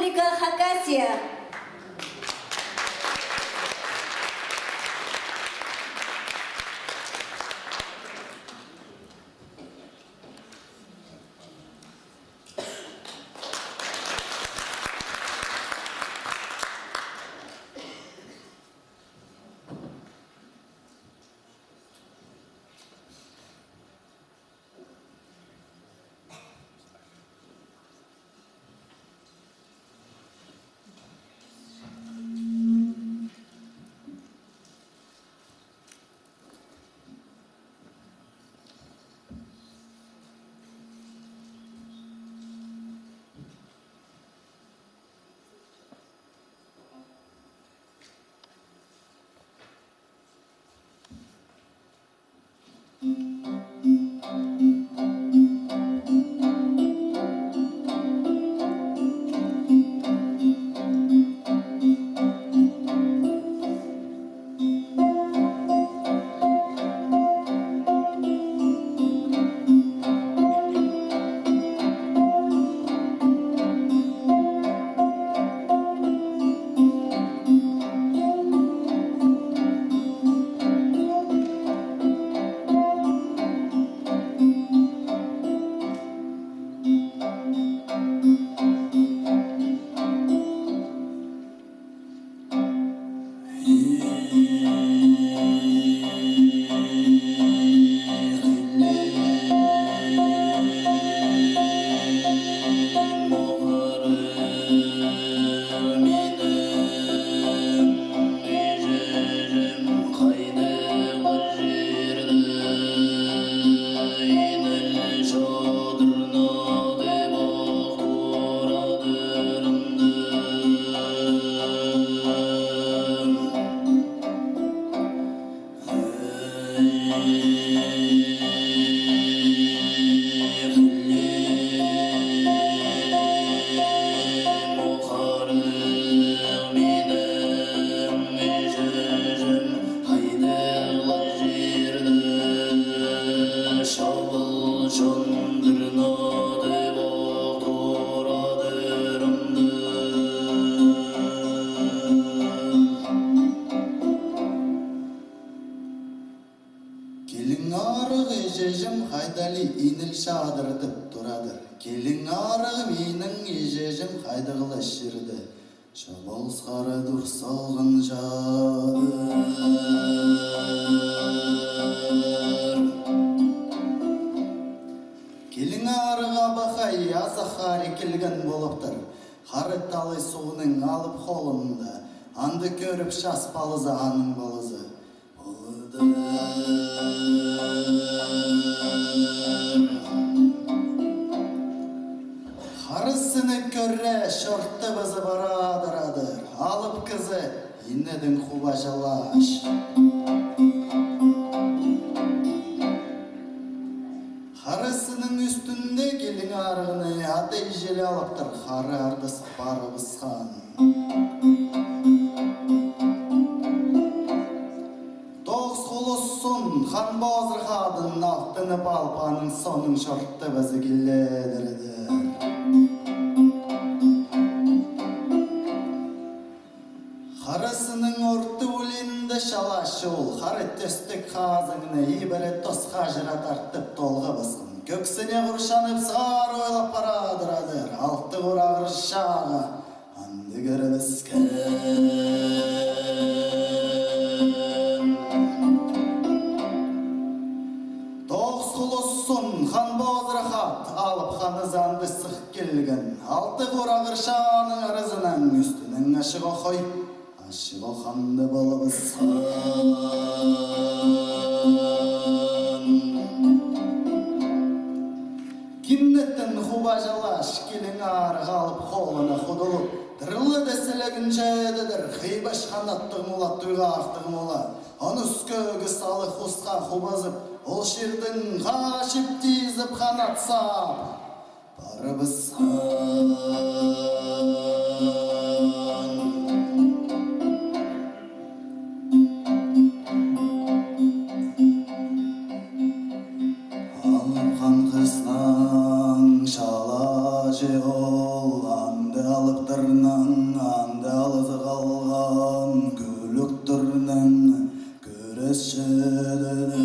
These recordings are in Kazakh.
Республика Хакасия. Şadırdıp duradır. Kelin arı menin ejejim haydıgıla şirdi. Şabals qara dur salgın jadır. Kelin arıga bakay azahari kelgen boluptur. Harı talı suğunun alıp holunda. Andı körüp şaspalı zahanın balızı. Harısını körre şortta bazı baradaradır. Alıp kızı innedin kubacalaş. Harısının üstünde gelin arığını ateş jeli alıptır. Harı ardыс barı bıskan. Doğuz kolossun han bazır kadın altını balpanın sonun şortta bazı gilledirir. Harısının orta ulinde şalaşı ol, harı töstük kazığını iberet tosqa jıra tartıp dolga basın. Köksüne kurşanıp sağır oylap paradiradır, altı kurağır şağı, andı görübüsken. Doğuz kulossun, han boz rahat, alıp hanı zandı sık gelgen. Altı kurağır şağının arızının üstünün aşığı koy. Aşık okandı balabısın. Kimnetten hubacalaş gelin ağrı kalıp koluna hudulup. Dırılı deselegin cededir. Hıybaş kanattığım ola, tuyga aktığım ola. Anus kögü salı husqa hubazıp. Ol şirdin kaşip dizip kanat sap. Barabısın. Alkan kıslan şalacı olandı. алыптырынан анда алызы қалған көліктірінен көресшедеді.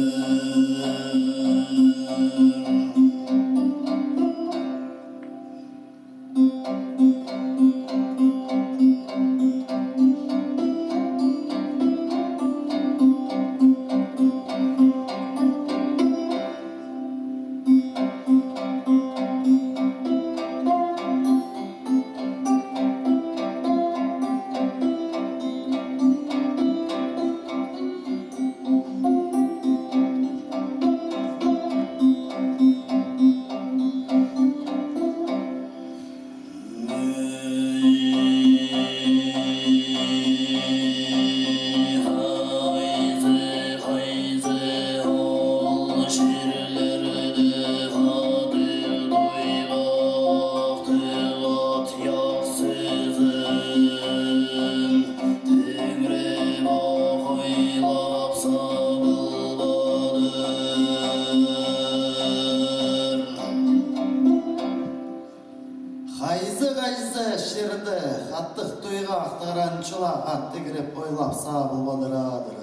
Қайзы шерді қаттық тойға ақтыран чыла қатты кіріп бойлап сабыл бадырадыр.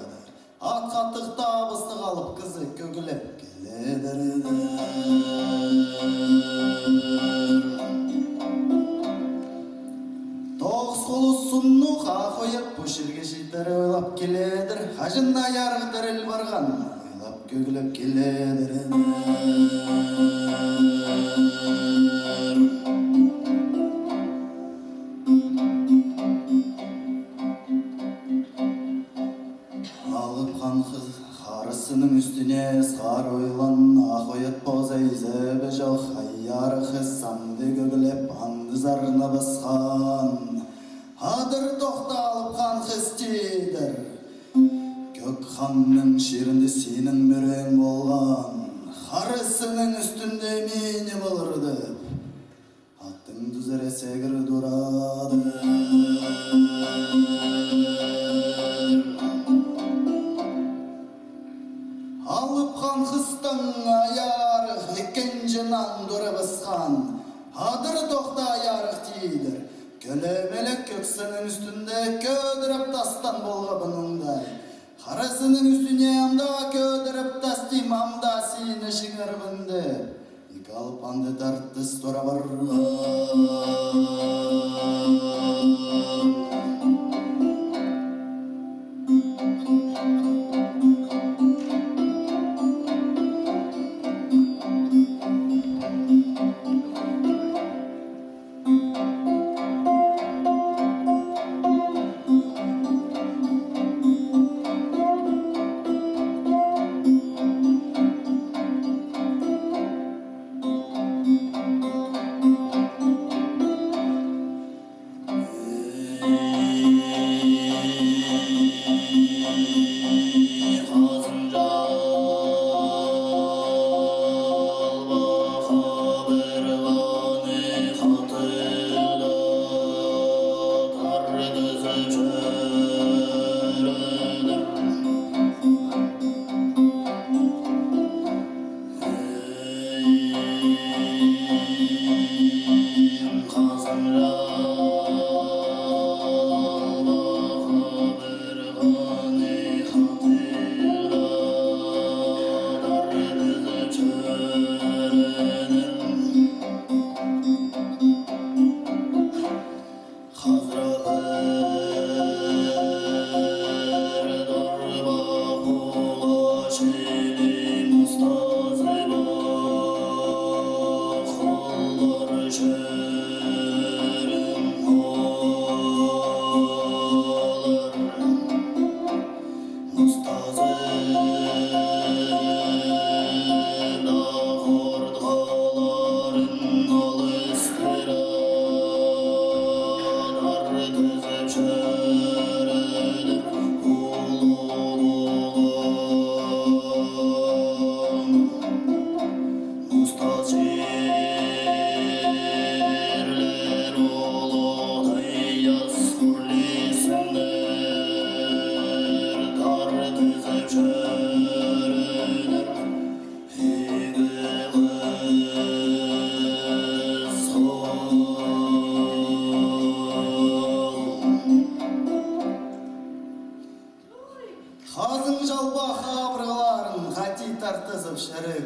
Ат қаттық табысты қалып қызы көгіліп келедір. Тоғыз қолы сұнну қақойып бұшырге жейтері ойлап келедір. Қажында ярғы діріл барған ойлап көгіліп келедір. Қарысының үстіне сар ойлан ақойыт бозайзебі жоқ айяры қыссамды көгілеп анды зарына басқан адыр тоқталып қан қыстейдір көк ханның шерінде сенің мүрең болған қарысының үстінде мені болырды аттың дүзіре сегір дұрады. Алып қан қыстың аярық екенжінан дұры басқан адыр тоқта аярық дейдір көлемелік көксінің үстінде көдіріп тастан болға бұныңдай қарасының үстіне амда көдіріп тастим амда сені шыңыр бұнды екі алып анды тарттыс тұра барға.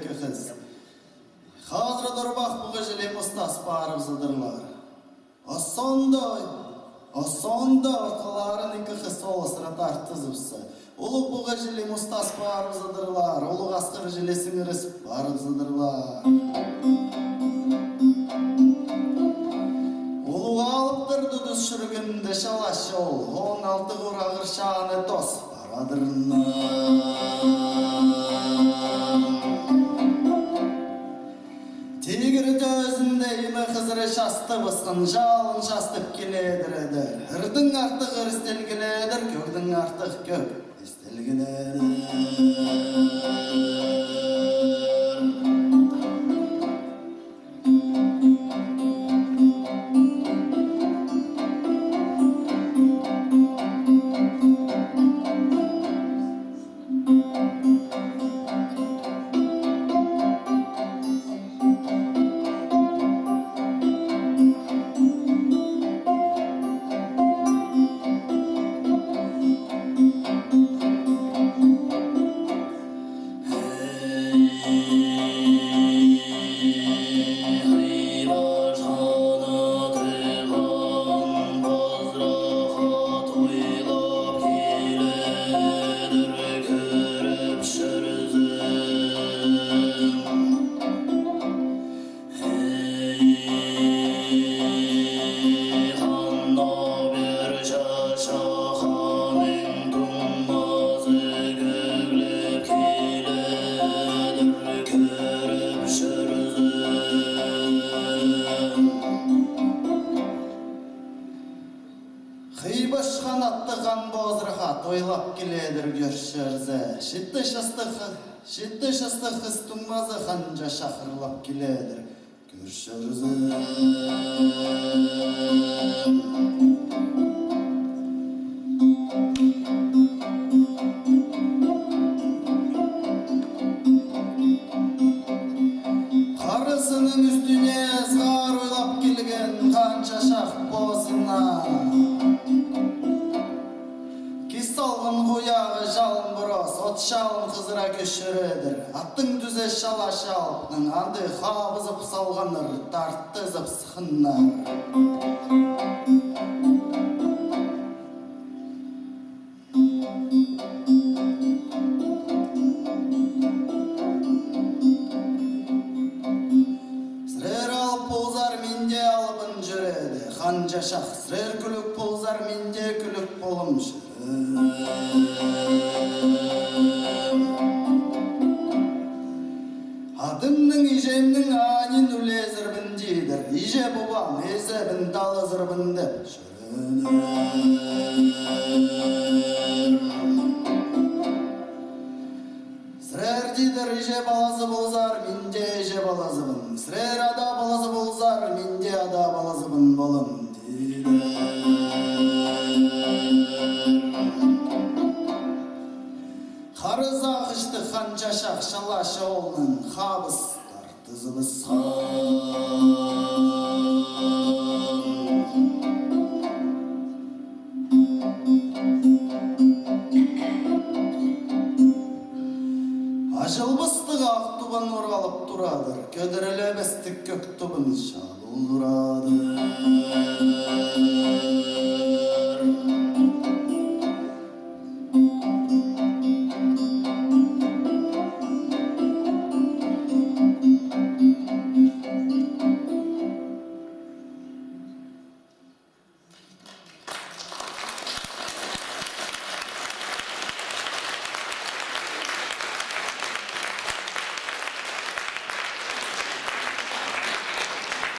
екі қыз. Қазір дұрбақ бұғы жылем ұстас барып зыдырлар. Осонда орталарын екі қыз солысыра тартызыпсы. Олық бұғы жылем ұстас барып зыдырлар. Олық асқыр жылесің ірісіп барып зыдырлар. Олық алып тұрды дүз шүргінді шалашы ол. 16 құрағыр шағыны дос барадырына. Тегір төзіндеймі қызыры шасты бысқын жалын шастып келедір. Үрдің артық ыр істелгіледір, көкдің артық көк істелгіледір. Қибыш қанатты қан бозырға тойлап келедір көршерзі. Шетті шасты қыз тұңмазы қанжа шақырлап келедір көршерзі. Қарысының үстіне зғар ойлап келген қанша шақ бозына. Салғын қояғы жалын бұрас, от шалын қызыра көшіредір. Аттың түзе шала шалыптың, арды қабызып салғаныр, тарттызып сықыннар. Сірер алып болзар менде алыбын жүреді. Қанжа шақ, сірер күлік болзар менде күлік болым жүреді. Адымның ижемнің анин үлезірбін дейдір. Иже бұбам езебін далызырбын деп жүреді. Сірер дейдір иже балазы болзар, менде иже балазыбын. Сірер ада балазы болзар, менде ада балазыбын болым дейдір. Қарыз ағышты қанша шақ шалашы олның қабыс тартызыбыз.